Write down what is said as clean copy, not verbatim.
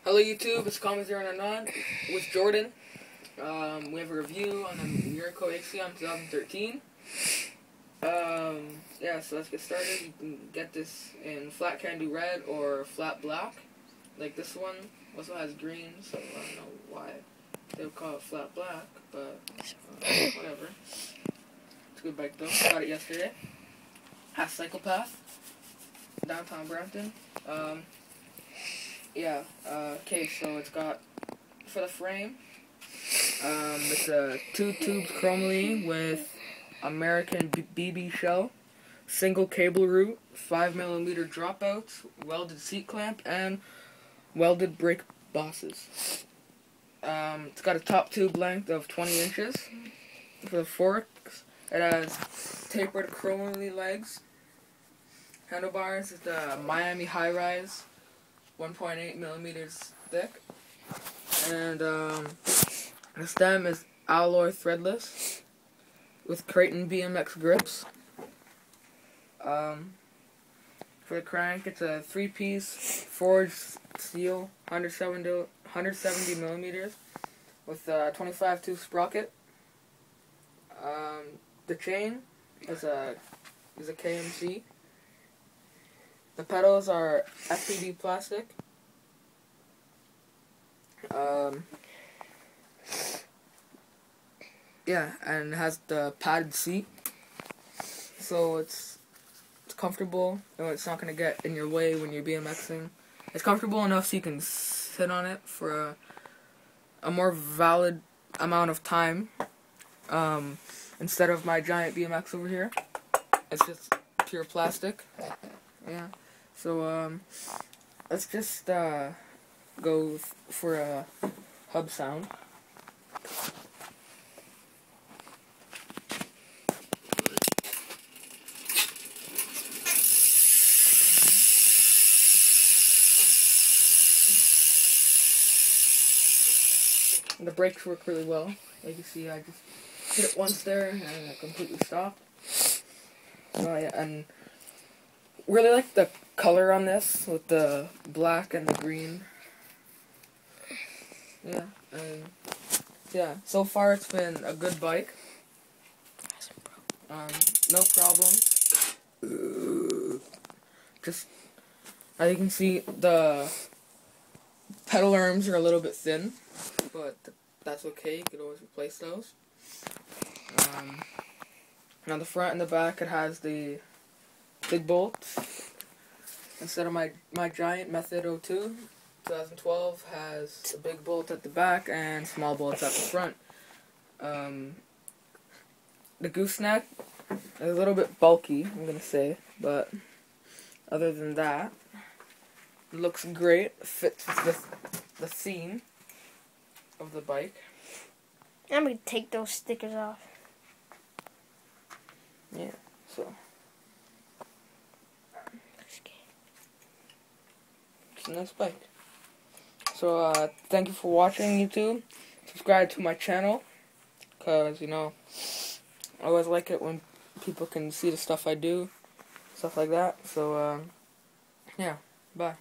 Hello YouTube, it's Common099 with Jordan. We have a review on the Mirraco Axium 2013. Yeah, so let's get started. You can get this in flat candy red or flat black. Like this one also has green, so I don't know why they would call it flat black, but whatever. It's a good bike though. Got it yesterday. Has Cyclepath, downtown Brampton. Okay, so it's got, for the frame, it's a 2-tube chromoly with American BB shell, single cable root, 5mm dropouts, welded seat clamp, and welded brake bosses. It's got a top tube length of 20 inches. For the forks, it has tapered chromoly legs. Handlebars is the Miami High Rise, 1.8mm thick, and the stem is alloy threadless with Creighton BMX grips. For the crank, it's a 3-piece forged steel, 170mm with a 25-tooth sprocket. The chain is a KMC. The pedals are FPD plastic. Yeah, and it has the padded seat, so it's comfortable, and it's not going to get in your way when you're BMXing. It's comfortable enough so you can sit on it for a more valid amount of time, instead of my giant BMX over here. It's just pure plastic. Yeah. So, let's just, go for a hub sound. And the brakes work really well. Like you can see, I just hit it once there, and it completely stopped. So, yeah, and really like the color on this with the black and the green. Yeah, and yeah, so far it's been a good bike. No problems. Just, as you can see, the pedal arms are a little bit thin, but that's okay, you can always replace those. On the front and the back it has the big bolts. Instead of my giant Method 02, 2012 has a big bolt at the back and small bolts at the front. The gooseneck is a little bit bulky, I'm going to say, but other than that, it looks great. It fits with the theme of the bike. I'm going to take those stickers off. Yeah, so it's a nice bike. So, thank you for watching, YouTube. Subscribe to my channel, because, you know, I always like it when people can see the stuff I do, stuff like that. So, yeah, bye.